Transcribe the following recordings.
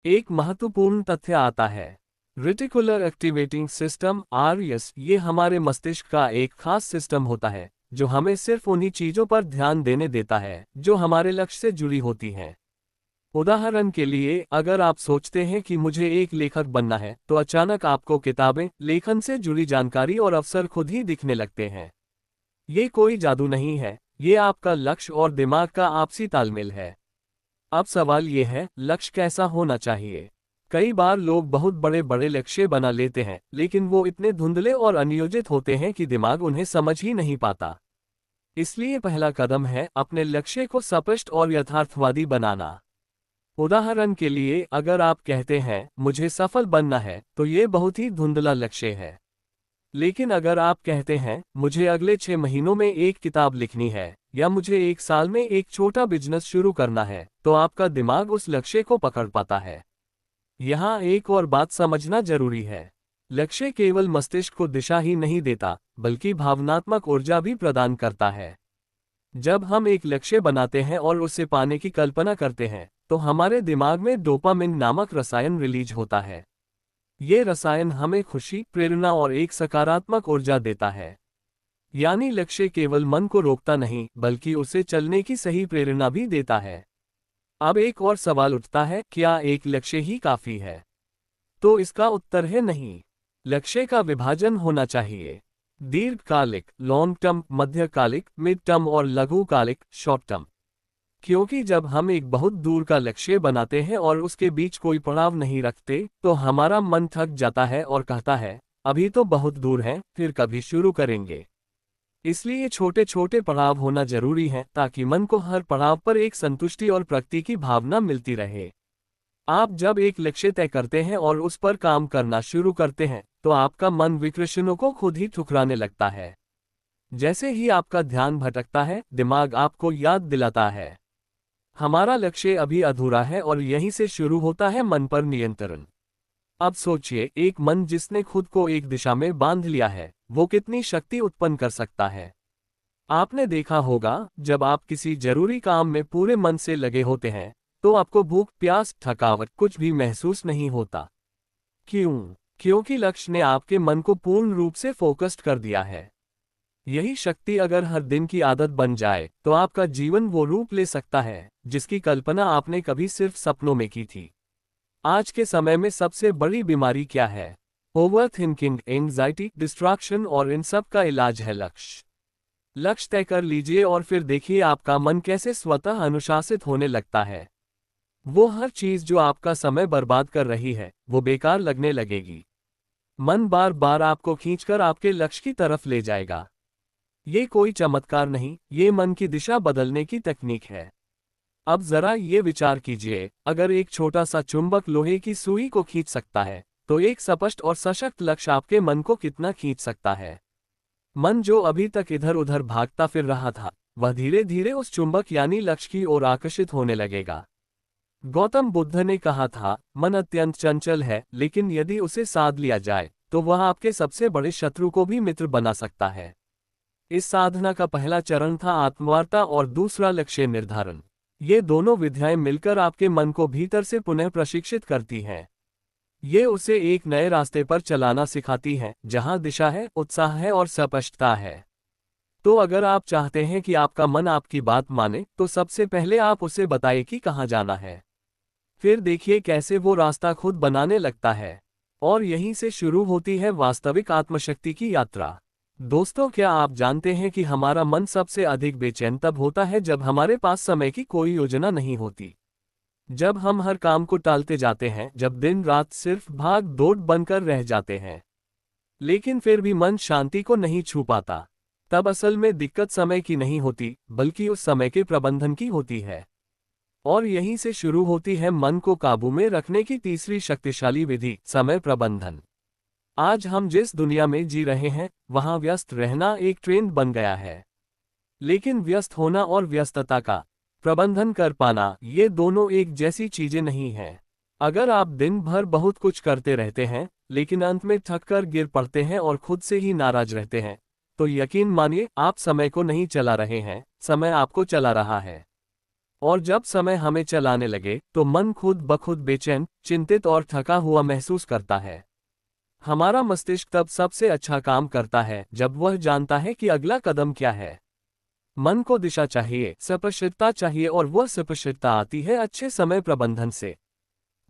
एक महत्वपूर्ण तथ्य आता है। रेटिकुलर एक्टिवेटिंग सिस्टम RES, ये हमारे मस्तिष्क का एक खास सिस्टम होता है जो हमें सिर्फ उन्हीं चीजों पर ध्यान देने देता है जो हमारे लक्ष्य से जुड़ी होती हैं। उदाहरण के लिए, अगर आप सोचते हैं कि मुझे एक लेखक बनना है, तो अचानक आपको किताबें, लेखन से जुड़ी जानकारी और अवसर खुद ही दिखने लगते हैं। ये कोई जादू नहीं है, ये आपका लक्ष्य और दिमाग का आपसी तालमेल है। अब सवाल ये है, लक्ष्य कैसा होना चाहिए? कई बार लोग बहुत बड़े बड़े लक्ष्य बना लेते हैं, लेकिन वो इतने धुंधले और अनियोजित होते हैं कि दिमाग उन्हें समझ ही नहीं पाता। इसलिए पहला कदम है अपने लक्ष्य को स्पष्ट और यथार्थवादी बनाना। उदाहरण के लिए, अगर आप कहते हैं मुझे सफल बनना है, तो ये बहुत ही धुंधला लक्ष्य है। लेकिन अगर आप कहते हैं मुझे अगले 6 महीनों में एक किताब लिखनी है, या मुझे 1 साल में एक छोटा बिजनेस शुरू करना है, तो आपका दिमाग उस लक्ष्य को पकड़ पाता है। यहाँ एक और बात समझना जरूरी है। लक्ष्य केवल मस्तिष्क को दिशा ही नहीं देता, बल्कि भावनात्मक ऊर्जा भी प्रदान करता है। जब हम एक लक्ष्य बनाते हैं और उसे पाने की कल्पना करते हैं, तो हमारे दिमाग में डोपामिन नामक रसायन रिलीज होता है। ये रसायन हमें खुशी, प्रेरणा और एक सकारात्मक ऊर्जा देता है। यानी लक्ष्य केवल मन को रोकता नहीं, बल्कि उसे चलने की सही प्रेरणा भी देता है। अब एक और सवाल उठता है, क्या एक लक्ष्य ही काफी है? तो इसका उत्तर है नहीं। लक्ष्य का विभाजन होना चाहिए। दीर्घकालिक लॉन्ग टर्म, मध्यकालिक मिड टर्म और लघुकालिक शॉर्ट टर्म। क्योंकि जब हम एक बहुत दूर का लक्ष्य बनाते हैं और उसके बीच कोई पड़ाव नहीं रखते, तो हमारा मन थक जाता है और कहता है अभी तो बहुत दूर है, फिर कभी शुरू करेंगे। इसलिए छोटे छोटे पड़ाव होना जरूरी है, ताकि मन को हर पड़ाव पर एक संतुष्टि और प्रगति की भावना मिलती रहे। आप जब एक लक्ष्य तय करते हैं और उस पर काम करना शुरू करते हैं, तो आपका मन विकृष्णों को खुद ही ठुकराने लगता है। जैसे ही आपका ध्यान भटकता है, दिमाग आपको याद दिलाता है हमारा लक्ष्य अभी अधूरा है, और यहीं से शुरू होता है मन पर नियंत्रण। अब सोचिए, एक मन जिसने खुद को एक दिशा में बांध लिया है, वो कितनी शक्ति उत्पन्न कर सकता है। आपने देखा होगा, जब आप किसी जरूरी काम में पूरे मन से लगे होते हैं, तो आपको भूख, प्यास, थकावट कुछ भी महसूस नहीं होता। क्यों? क्योंकि लक्ष्य ने आपके मन को पूर्ण रूप से फोकस्ड कर दिया है। यही शक्ति अगर हर दिन की आदत बन जाए, तो आपका जीवन वो रूप ले सकता है जिसकी कल्पना आपने कभी सिर्फ सपनों में की थी। आज के समय में सबसे बड़ी बीमारी क्या है? ओवर थिंकिंग, एंग्जाइटी, डिस्ट्रैक्शन, और इन सब का इलाज है लक्ष्य। लक्ष्य तय कर लीजिए और फिर देखिए आपका मन कैसे स्वतः अनुशासित होने लगता है। वो हर चीज जो आपका समय बर्बाद कर रही है, वो बेकार लगने लगेगी। मन बार बार आपको खींचकर आपके लक्ष्य की तरफ ले जाएगा। ये कोई चमत्कार नहीं, ये मन की दिशा बदलने की तकनीक है। अब जरा ये विचार कीजिए, अगर एक छोटा सा चुंबक लोहे की सुई को खींच सकता है, तो एक स्पष्ट और सशक्त लक्ष्य आपके मन को कितना खींच सकता है। मन जो अभी तक इधर उधर भागता फिर रहा था, वह धीरे धीरे उस चुंबक यानी लक्ष्य की ओर आकर्षित होने लगेगा। गौतम बुद्ध ने कहा था, मन अत्यंत चंचल है, लेकिन यदि उसे साध लिया जाए, तो वह आपके सबसे बड़े शत्रु को भी मित्र बना सकता है। इस साधना का पहला चरण था आत्मवार्ता और दूसरा लक्ष्य निर्धारण। ये दोनों विधियाएं मिलकर आपके मन को भीतर से पुनः प्रशिक्षित करती हैं। ये उसे एक नए रास्ते पर चलाना सिखाती हैं, जहां दिशा है, उत्साह है और स्पष्टता है। तो अगर आप चाहते हैं कि आपका मन आपकी बात माने, तो सबसे पहले आप उसे बताइए कि कहाँ जाना है। फिर देखिए कैसे वो रास्ता खुद बनाने लगता है। और यहीं से शुरू होती है वास्तविक आत्मशक्ति की यात्रा। दोस्तों, क्या आप जानते हैं कि हमारा मन सबसे अधिक बेचैन तब होता है जब हमारे पास समय की कोई योजना नहीं होती। जब हम हर काम को टालते जाते हैं, जब दिन रात सिर्फ भाग दौड़ बनकर रह जाते हैं, लेकिन फिर भी मन शांति को नहीं छू पाता। तब असल में दिक्कत समय की नहीं होती, बल्कि उस समय के प्रबंधन की होती है। और यहीं से शुरू होती है मन को काबू में रखने की तीसरी शक्तिशाली विधि, समय प्रबंधन। आज हम जिस दुनिया में जी रहे हैं, वहां व्यस्त रहना एक ट्रेंड बन गया है। लेकिन व्यस्त होना और व्यस्तता का प्रबंधन कर पाना, ये दोनों एक जैसी चीजें नहीं हैं। अगर आप दिन भर बहुत कुछ करते रहते हैं, लेकिन अंत में थककर गिर पड़ते हैं और खुद से ही नाराज रहते हैं, तो यकीन मानिए आप समय को नहीं चला रहे हैं, समय आपको चला रहा है। और जब समय हमें चलाने लगे तो मन खुद ब खुद बेचैन, चिंतित और थका हुआ महसूस करता है। हमारा मस्तिष्क तब सबसे अच्छा काम करता है जब वह जानता है कि अगला कदम क्या है। मन को दिशा चाहिए, स्पष्टता चाहिए, और वह स्पष्टता आती है अच्छे समय प्रबंधन से।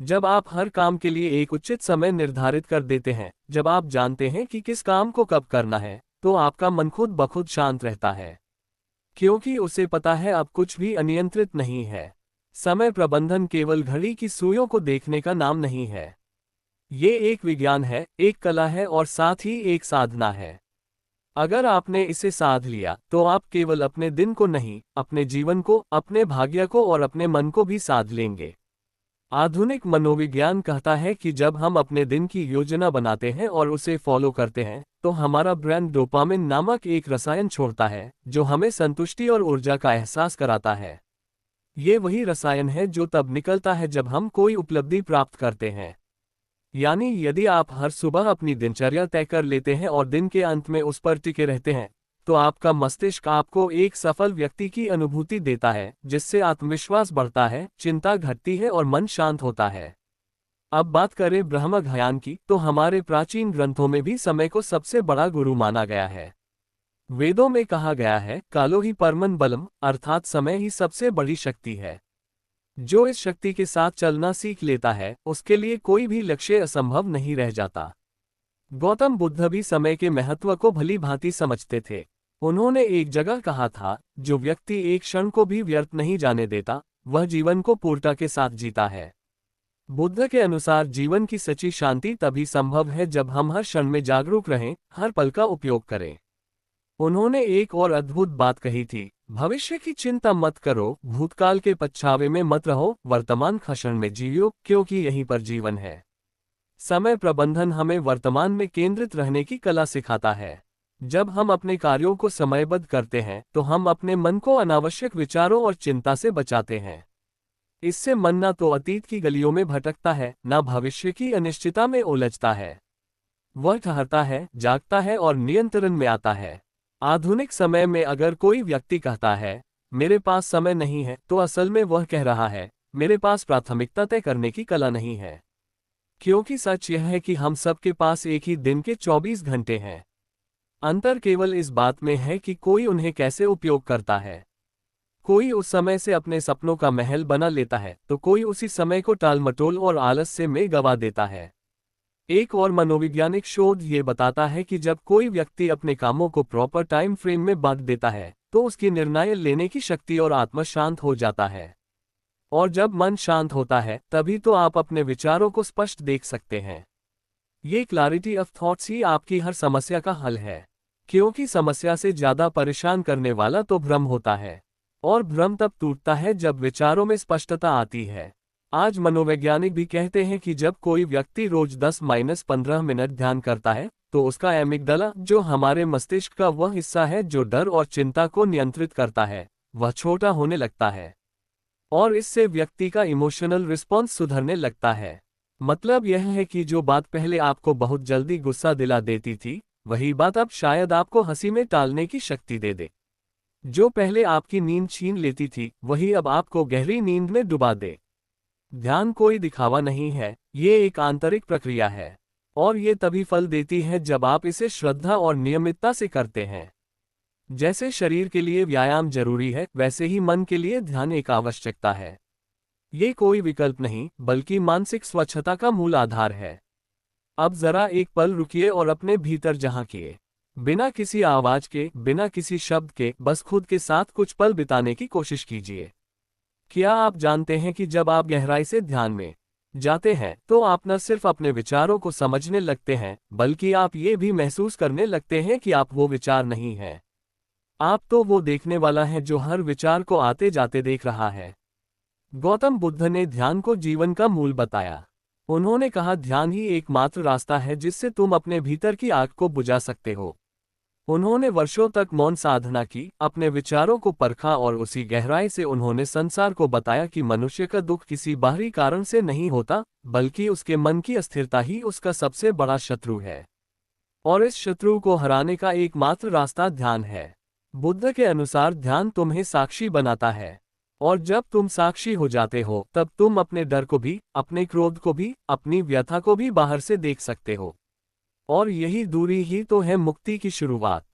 जब आप हर काम के लिए एक उचित समय निर्धारित कर देते हैं, जब आप जानते हैं कि किस काम को कब करना है, तो आपका मन खुद ब खुद शांत रहता है, क्योंकि उसे पता है अब कुछ भी अनियंत्रित नहीं है। समय प्रबंधन केवल घड़ी की सुइयों को देखने का नाम नहीं है। ये एक विज्ञान है, एक कला है और साथ ही एक साधना है। अगर आपने इसे साध लिया तो आप केवल अपने दिन को नहीं, अपने जीवन को, अपने भाग्य को और अपने मन को भी साध लेंगे। आधुनिक मनोविज्ञान कहता है कि जब हम अपने दिन की योजना बनाते हैं और उसे फॉलो करते हैं, तो हमारा ब्रेन डोपामिन नामक एक रसायन छोड़ता है जो हमें संतुष्टि और ऊर्जा का एहसास कराता है। ये वही रसायन है जो तब निकलता है जब हम कोई उपलब्धि प्राप्त करते हैं। यानी यदि आप हर सुबह अपनी दिनचर्या तय कर लेते हैं और दिन के अंत में उस पर टिके रहते हैं, तो आपका मस्तिष्क आपको एक सफल व्यक्ति की अनुभूति देता है, जिससे आत्मविश्वास बढ़ता है, चिंता घटती है और मन शांत होता है। अब बात करें ब्रह्मज्ञान की, तो हमारे प्राचीन ग्रंथों में भी समय को सबसे बड़ा गुरु माना गया है। वेदों में कहा गया है, कालो ही परमन बलम, अर्थात समय ही सबसे बड़ी शक्ति है। जो इस शक्ति के साथ चलना सीख लेता है, उसके लिए कोई भी लक्ष्य असंभव नहीं रह जाता। गौतम बुद्ध भी समय के महत्व को भली भांति समझते थे। उन्होंने एक जगह कहा था, जो व्यक्ति एक क्षण को भी व्यर्थ नहीं जाने देता, वह जीवन को पूर्णता के साथ जीता है। बुद्ध के अनुसार जीवन की सच्ची शांति तभी संभव है जब हम हर क्षण में जागरूक रहें, हर पल का उपयोग करें। उन्होंने एक और अद्भुत बात कही थी, भविष्य की चिंता मत करो, भूतकाल के पछतावे में मत रहो, वर्तमान क्षण में जियो, क्योंकि यहीं पर जीवन है। समय प्रबंधन हमें वर्तमान में केंद्रित रहने की कला सिखाता है। जब हम अपने कार्यों को समयबद्ध करते हैं, तो हम अपने मन को अनावश्यक विचारों और चिंता से बचाते हैं। इससे मन न तो अतीत की गलियों में भटकता है, न भविष्य की अनिश्चितता में उलझता है। वह ठहरता है, जागता है और नियंत्रण में आता है। आधुनिक समय में अगर कोई व्यक्ति कहता है, मेरे पास समय नहीं है, तो असल में वह कह रहा है, मेरे पास प्राथमिकता तय करने की कला नहीं है। क्योंकि सच यह है कि हम सबके पास एक ही दिन के 24 घंटे हैं। अंतर केवल इस बात में है कि कोई उन्हें कैसे उपयोग करता है। कोई उस समय से अपने सपनों का महल बना लेता है, तो कोई उसी समय को टालमटोल और आलस्य में गवा देता है। एक और मनोवैज्ञानिक शोध ये बताता है कि जब कोई व्यक्ति अपने कामों को प्रॉपर टाइम फ्रेम में बांट देता है, तो उसकी निर्णय लेने की शक्ति और आत्मा शांत हो जाता है। और जब मन शांत होता है, तभी तो आप अपने विचारों को स्पष्ट देख सकते हैं। ये क्लैरिटी ऑफ थॉट्स ही आपकी हर समस्या का हल है, क्योंकि समस्या से ज्यादा परेशान करने वाला तो भ्रम होता है, और भ्रम तब टूटता है जब विचारों में स्पष्टता आती है। आज मनोवैज्ञानिक भी कहते हैं कि जब कोई व्यक्ति रोज 10-15 मिनट ध्यान करता है, तो उसका एमिगडाला, जो हमारे मस्तिष्क का वह हिस्सा है जो डर और चिंता को नियंत्रित करता है, वह छोटा होने लगता है। और इससे व्यक्ति का इमोशनल रिस्पॉन्स सुधरने लगता है। मतलब यह है कि जो बात पहले आपको बहुत जल्दी गुस्सा दिला देती थी, वही बात अब शायद आपको हंसी में टालने की शक्ति दे दे। जो पहले आपकी नींद छीन लेती थी, वही अब आपको गहरी नींद में डुबा दे। ध्यान कोई दिखावा नहीं है, ये एक आंतरिक प्रक्रिया है, और ये तभी फल देती है जब आप इसे श्रद्धा और नियमितता से करते हैं। जैसे शरीर के लिए व्यायाम जरूरी है, वैसे ही मन के लिए ध्यान एक आवश्यकता है। ये कोई विकल्प नहीं, बल्कि मानसिक स्वच्छता का मूल आधार है। अब जरा एक पल रुकिए और अपने भीतर झांकिए। बिना किसी आवाज के, बिना किसी शब्द के, बस खुद के साथ कुछ पल बिताने की कोशिश कीजिए। क्या आप जानते हैं कि जब आप गहराई से ध्यान में जाते हैं, तो आप न सिर्फ अपने विचारों को समझने लगते हैं, बल्कि आप ये भी महसूस करने लगते हैं कि आप वो विचार नहीं हैं। आप तो वो देखने वाला है जो हर विचार को आते जाते देख रहा है। गौतम बुद्ध ने ध्यान को जीवन का मूल बताया। उन्होंने कहा, ध्यान ही एकमात्र रास्ता है जिससे तुम अपने भीतर की आग को बुझा सकते हो। उन्होंने वर्षों तक मौन साधना की, अपने विचारों को परखा और उसी गहराई से उन्होंने संसार को बताया कि मनुष्य का दुख किसी बाहरी कारण से नहीं होता, बल्कि उसके मन की अस्थिरता ही उसका सबसे बड़ा शत्रु है। और इस शत्रु को हराने का एकमात्र रास्ता ध्यान है। बुद्ध के अनुसार ध्यान तुम्हें साक्षी बनाता है। और जब तुम साक्षी हो जाते हो तब तुम अपने डर को भी, अपने क्रोध को भी, अपनी व्यथा को भी बाहर से देख सकते हो। और यही दूरी ही तो है मुक्ति की शुरुआत।